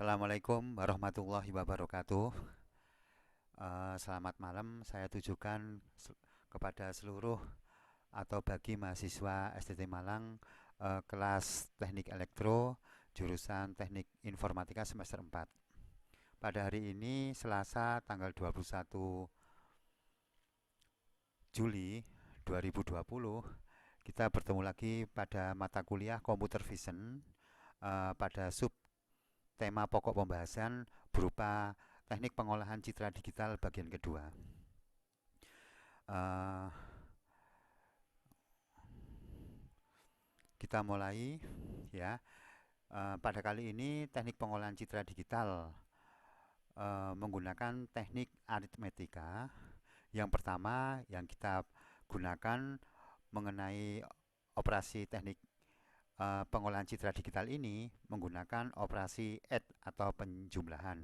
Assalamualaikum warahmatullahi wabarakatuh. Selamat malam saya tujukan kepada seluruh atau bagi mahasiswa STT Malang kelas Teknik Elektro jurusan Teknik Informatika semester 4. Pada hari ini Selasa tanggal 21 Juli 2020 kita bertemu lagi pada mata kuliah Computer Vision pada sub tema pokok pembahasan berupa teknik pengolahan citra digital bagian kedua. Uh, kita mulai ya. Pada kali ini teknik pengolahan citra digital menggunakan teknik aritmetika. Yang pertama yang kita gunakan mengenai operasi teknik pengolahan citra digital ini menggunakan operasi add atau penjumlahan.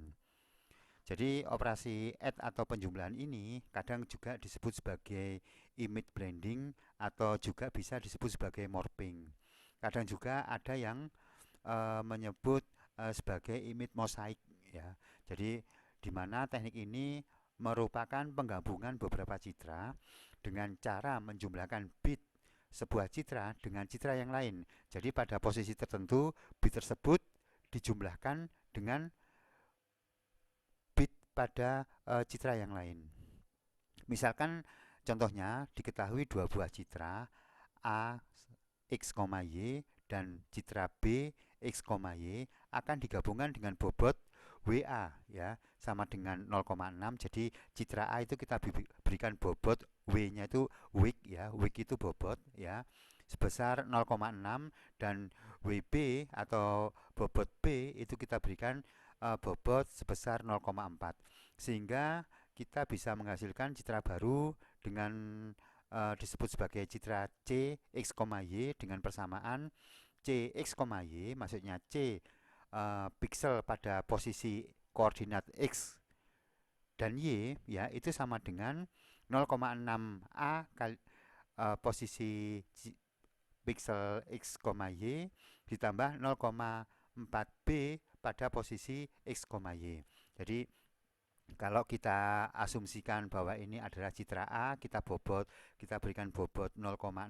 Jadi operasi add atau penjumlahan ini kadang juga disebut sebagai image blending atau juga bisa disebut sebagai morphing. Kadang juga ada yang menyebut sebagai image mosaic ya. Jadi di mana teknik ini merupakan penggabungan beberapa citra dengan cara menjumlahkan bit sebuah citra dengan citra yang lain. Jadi pada posisi tertentu bit tersebut dijumlahkan dengan bit pada citra yang lain. Misalkan contohnya diketahui dua buah citra A X, Y dan citra B X, Y akan digabungkan dengan bobot WA ya sama dengan 0,6. Jadi citra A itu kita berikan bobot W-nya itu week ya, week itu bobot ya sebesar 0,6 dan WB atau bobot B itu kita berikan bobot sebesar 0,4 sehingga kita bisa menghasilkan citra baru dengan disebut sebagai citra C X, Y dengan persamaan C X, Y maksudnya C pixel pada posisi koordinat X dan Y ya itu sama dengan 0,6 A kali posisi pixel X, Y ditambah 0,4 B pada posisi X, Y. Jadi kalau kita asumsikan bahwa ini adalah citra A, kita berikan bobot 0,6,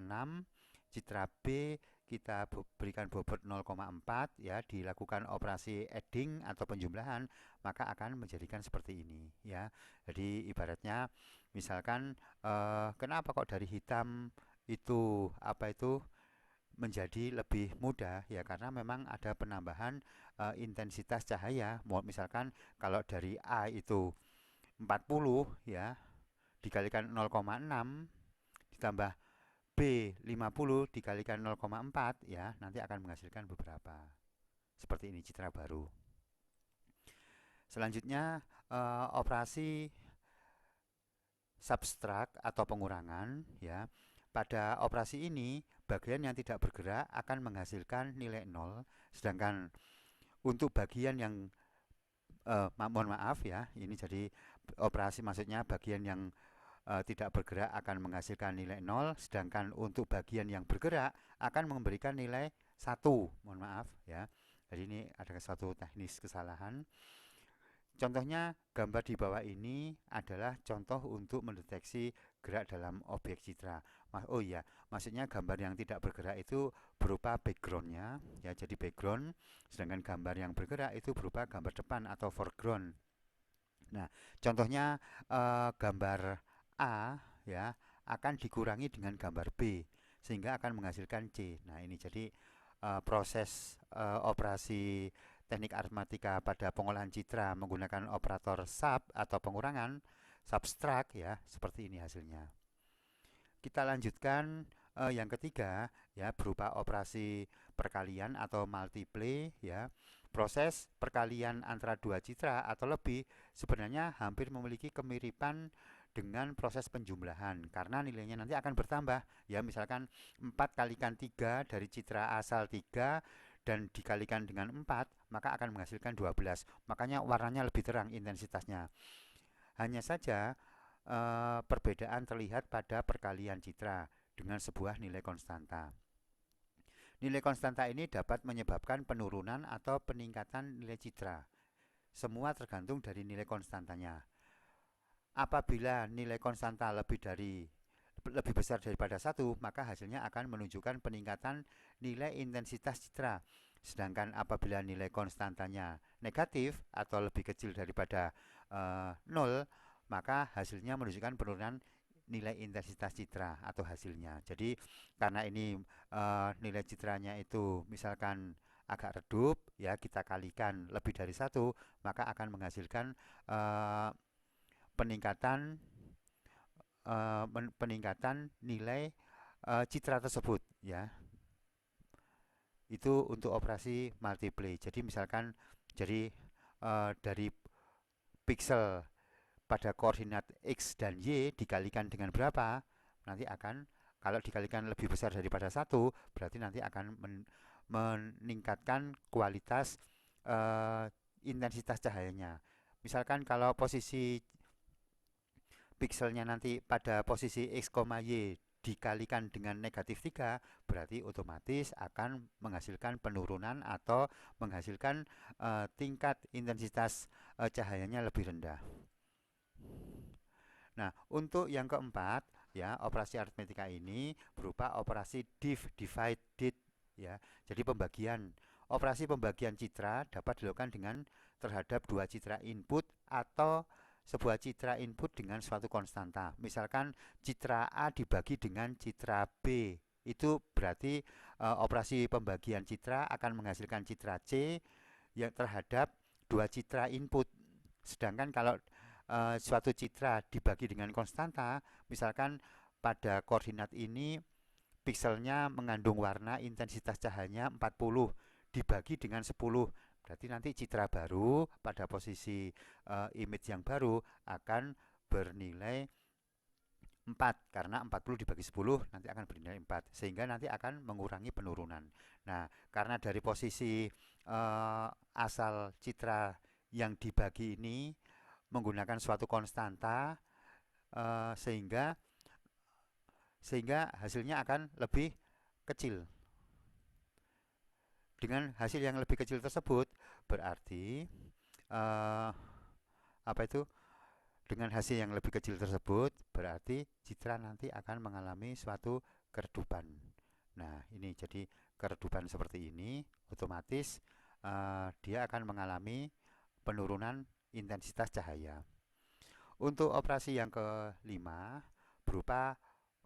citra B kita berikan bobot 0,4 ya, dilakukan operasi adding atau penjumlahan, maka akan menjadikan seperti ini ya. Jadi ibaratnya misalkan kenapa kok dari hitam itu menjadi lebih mudah ya karena memang ada penambahan intensitas cahaya. Misalkan kalau dari A itu 40 ya dikalikan 0,6 ditambah B 50 dikalikan 0,4 ya nanti akan menghasilkan beberapa seperti ini citra baru. Selanjutnya operasi subtract atau pengurangan ya. Pada operasi ini bagian yang tidak bergerak akan menghasilkan nilai 0 sedangkan untuk bagian yang mohon maaf ya ini jadi operasi maksudnya bagian yang tidak bergerak akan menghasilkan nilai 0 sedangkan untuk bagian yang bergerak akan memberikan nilai 1 mohon maaf ya jadi ini ada suatu teknis kesalahan. Contohnya gambar di bawah ini adalah contoh untuk mendeteksi gerak dalam objek citra. Oh iya, maksudnya gambar yang tidak bergerak itu berupa backgroundnya, ya jadi background. Sedangkan gambar yang bergerak itu berupa gambar depan atau foreground. Nah, contohnya gambar A ya akan dikurangi dengan gambar B sehingga akan menghasilkan C. Nah ini jadi proses operasi teknik aritmatika pada pengolahan citra menggunakan operator sub atau pengurangan subtract ya seperti ini hasilnya. Kita lanjutkan yang ketiga ya berupa operasi perkalian atau multiply ya. Proses perkalian antara dua citra atau lebih sebenarnya hampir memiliki kemiripan dengan proses penjumlahan karena nilainya nanti akan bertambah ya misalkan 4 kalikan 3 dari citra asal 3 dan dikalikan dengan 4 maka akan menghasilkan 12 makanya warnanya lebih terang intensitasnya hanya saja perbedaan terlihat pada perkalian citra dengan sebuah nilai konstanta. Nilai konstanta ini dapat menyebabkan penurunan atau peningkatan nilai citra semua tergantung dari nilai konstantanya. Apabila nilai konstanta lebih besar daripada satu, maka hasilnya akan menunjukkan peningkatan nilai intensitas citra. Sedangkan apabila nilai konstantanya negatif atau lebih kecil daripada 0, maka hasilnya menunjukkan penurunan nilai intensitas citra atau hasilnya. Jadi karena ini nilai citranya itu misalkan agak redup, ya kita kalikan lebih dari satu, maka akan menghasilkan eh, peningkatan peningkatan nilai citra tersebut, ya. Itu untuk operasi multiply. Jadi misalkan dari pixel pada koordinat x dan y dikalikan dengan berapa, nanti akan, kalau dikalikan lebih besar daripada satu, berarti nanti akan meningkatkan kualitas intensitas cahayanya. Misalkan kalau posisi pikselnya nanti pada posisi x, y dikalikan dengan negatif 3, berarti otomatis akan menghasilkan penurunan atau menghasilkan tingkat intensitas cahayanya lebih rendah. Nah, untuk yang keempat, ya, operasi aritmetika ini berupa operasi divided, ya. Jadi pembagian. Operasi pembagian citra dapat dilakukan dengan terhadap dua citra input atau sebuah citra input dengan suatu konstanta. Misalkan citra A dibagi dengan citra B. Itu berarti operasi pembagian citra akan menghasilkan citra C yang terhadap dua citra input. Sedangkan kalau suatu citra dibagi dengan konstanta, misalkan pada koordinat ini pikselnya mengandung warna intensitas cahayanya 40 dibagi dengan 10, berarti nanti citra baru pada posisi image yang baru akan bernilai 4, karena 40 dibagi 10 nanti akan bernilai 4, sehingga nanti akan mengurangi penurunan. Nah, karena dari posisi asal citra yang dibagi ini menggunakan suatu konstanta, sehingga hasilnya akan lebih kecil. Dengan hasil yang lebih kecil tersebut berarti apa itu? Dengan hasil yang lebih kecil tersebut berarti citra nanti akan mengalami suatu keredupan. Nah, ini jadi keredupan seperti ini, otomatis dia akan mengalami penurunan intensitas cahaya. Untuk operasi yang kelima berupa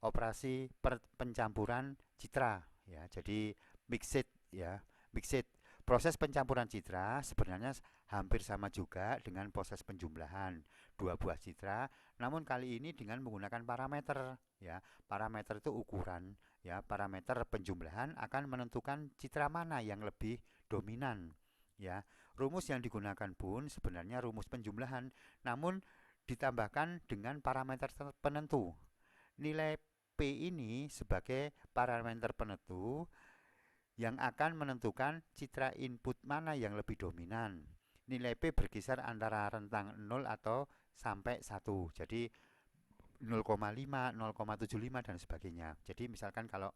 operasi pencampuran citra, ya. Jadi mixed, ya. Mixed. Proses pencampuran citra sebenarnya hampir sama juga dengan proses penjumlahan dua buah citra, namun kali ini dengan menggunakan parameter, ya. Parameter itu ukuran, ya. Parameter penjumlahan akan menentukan citra mana yang lebih dominan, ya. Rumus yang digunakan pun sebenarnya rumus penjumlahan, namun ditambahkan dengan parameter penentu. Nilai P ini sebagai parameter penentu yang akan menentukan citra input mana yang lebih dominan. Nilai P berkisar antara rentang 0 atau sampai 1. Jadi 0,5, 0,75 dan sebagainya. Jadi misalkan kalau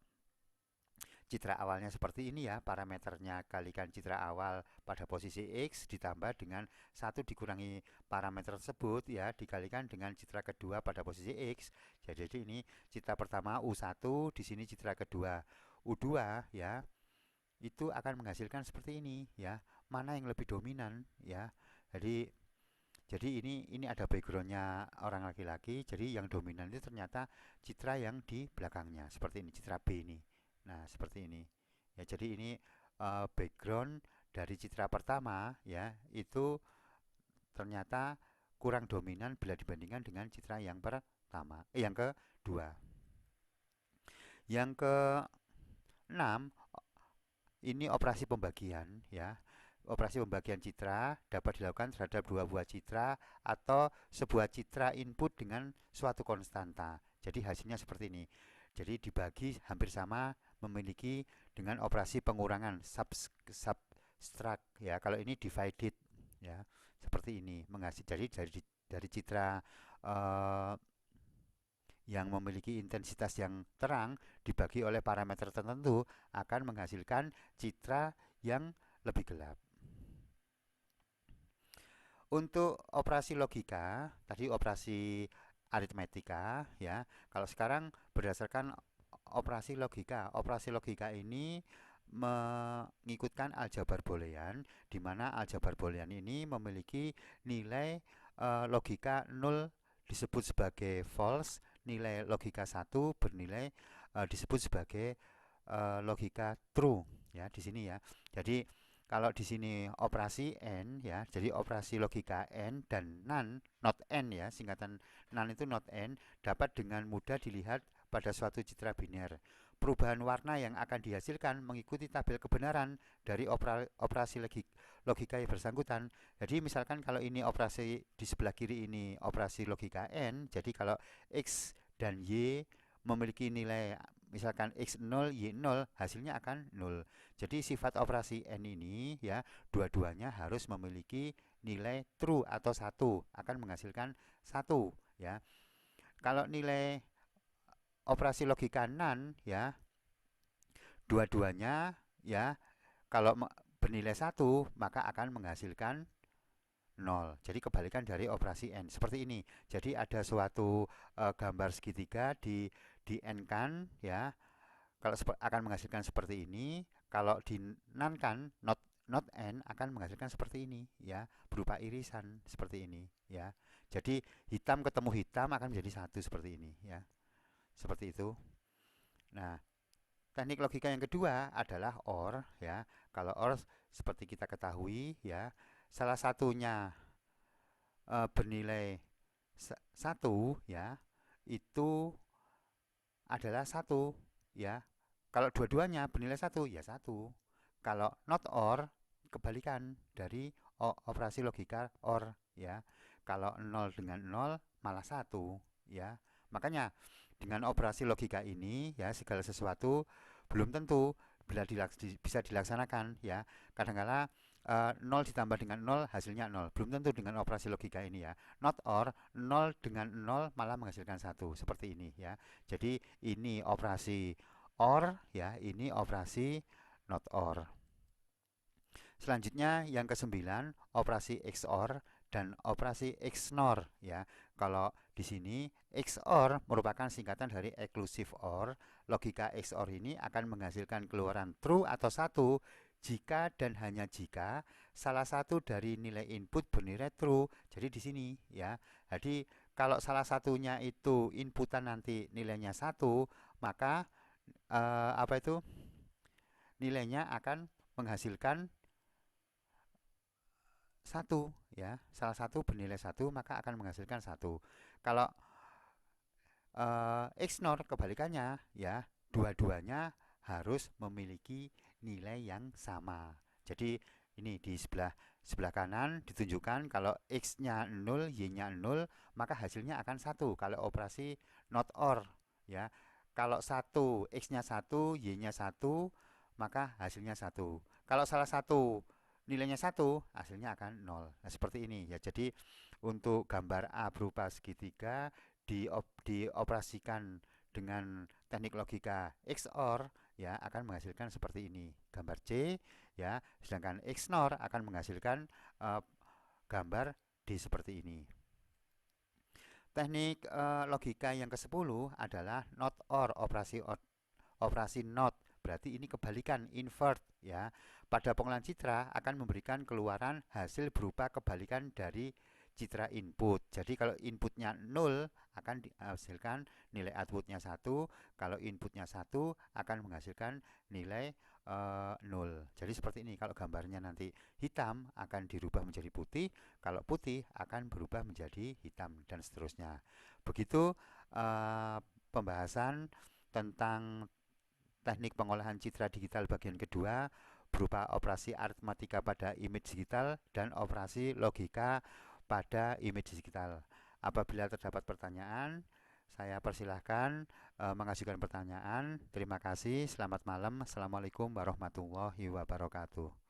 citra awalnya seperti ini, ya, parameternya kalikan citra awal pada posisi X ditambah dengan 1 dikurangi parameter tersebut, ya, dikalikan dengan citra kedua pada posisi X. Jadi ini citra pertama U1, di sini citra kedua U2, ya. Itu akan menghasilkan seperti ini, ya. Mana yang lebih dominan, ya. Jadi ini ada backgroundnya orang laki-laki. Jadi yang dominan itu ternyata citra yang di belakangnya, seperti ini, citra B ini. Nah, seperti ini. Ya, jadi ini background dari citra pertama, ya, itu ternyata kurang dominan bila dibandingkan dengan citra yang pertama, yang kedua. Yang keenam, ini operasi pembagian, ya. Operasi pembagian citra dapat dilakukan terhadap dua buah citra atau sebuah citra input dengan suatu konstanta. Jadi hasilnya seperti ini. Jadi dibagi hampir sama, memiliki dengan operasi pengurangan subtract, ya. Kalau ini divided, ya, seperti ini. Jadi dari citra yang memiliki intensitas yang terang dibagi oleh parameter tertentu akan menghasilkan citra yang lebih gelap. Untuk operasi logika, tadi operasi aritmetika ya. Kalau sekarang berdasarkan operasi logika. Operasi logika ini mengikutkan aljabar boolean, di mana aljabar boolean ini memiliki nilai logika 0 disebut sebagai false, nilai logika 1 bernilai disebut sebagai logika true ya di sini ya. Jadi kalau di sini operasi n ya, jadi operasi logika n dan NaN, not n ya, singkatan NaN itu not n, dapat dengan mudah dilihat pada suatu citra biner. Perubahan warna yang akan dihasilkan mengikuti tabel kebenaran dari operasi logika yang bersangkutan. Jadi misalkan kalau ini operasi di sebelah kiri ini operasi logika n, jadi kalau x dan y memiliki nilai misalkan x0, y0, hasilnya akan 0. Jadi sifat operasi n ini ya, dua-duanya harus memiliki nilai true atau 1, akan menghasilkan 1 ya. Kalau nilai operasi logika NaN ya, dua-duanya ya, kalau bernilai 1 maka akan menghasilkan 0. Jadi kebalikan dari operasi n seperti ini. Jadi ada suatu gambar segitiga di n kan ya, kalau akan menghasilkan seperti ini. Kalau di NaN kan not n akan menghasilkan seperti ini ya, berupa irisan seperti ini ya. Jadi hitam ketemu hitam akan menjadi satu seperti ini ya, seperti itu. Nah, teknik logika yang kedua adalah OR ya. Kalau OR seperti kita ketahui ya, salah satunya bernilai 1 ya, itu adalah 1 ya. Kalau dua-duanya bernilai 1 ya 1. Kalau not OR kebalikan dari operasi logika OR ya. Kalau 0 dengan 0 malah 1 ya. Makanya dengan operasi logika ini ya, segala sesuatu belum tentu bisa dilaksanakan ya. Kadang-kala 0 ditambah dengan 0 hasilnya 0. Belum tentu dengan operasi logika ini ya. Not OR, 0 dengan 0 malah menghasilkan 1. Seperti ini ya. Jadi ini operasi OR ya, ini operasi not OR. Selanjutnya yang kesembilan, operasi XOR dan operasi XNOR ya. Kalau di sini XOR merupakan singkatan dari exclusive OR. Logika XOR ini akan menghasilkan keluaran true atau 1 jika dan hanya jika salah satu dari nilai input bernilai true. Jadi di sini ya. Jadi kalau salah satunya itu inputan nanti nilainya 1, maka apa itu? Nilainya akan menghasilkan 1 ya. Salah satu bernilai 1 maka akan menghasilkan 1. Kalau XNOR kebalikannya ya, dua-duanya harus memiliki nilai yang sama. Jadi ini di sebelah kanan ditunjukkan kalau X-nya 0, Y-nya 0, maka hasilnya akan 1 kalau operasi not OR ya. Kalau 1, X-nya 1, Y-nya 1, maka hasilnya 1. Kalau salah satu nilainya 1, hasilnya akan 0. Nah, seperti ini ya. Jadi untuk gambar A berupa segitiga dioperasikan dengan teknik logika XOR ya, akan menghasilkan seperti ini gambar C ya, sedangkan XNOR akan menghasilkan gambar D seperti ini. Teknik logika yang ke-10 adalah not OR, operasi not, berarti ini kebalikan, invert ya. Pada pengolahan citra akan memberikan keluaran hasil berupa kebalikan dari citra input. Jadi kalau inputnya 0 akan dihasilkan nilai outputnya 1, kalau inputnya 1 akan menghasilkan nilai 0. Jadi seperti ini, kalau gambarnya nanti hitam akan dirubah menjadi putih, kalau putih akan berubah menjadi hitam dan seterusnya. Begitu pembahasan tentang teknik pengolahan citra digital bagian kedua berupa operasi aritmatika pada image digital dan operasi logika pada image digital. Apabila terdapat pertanyaan, saya persilahkan mengajukan pertanyaan. Terima kasih. Selamat malam. Assalamualaikum warahmatullahi wabarakatuh.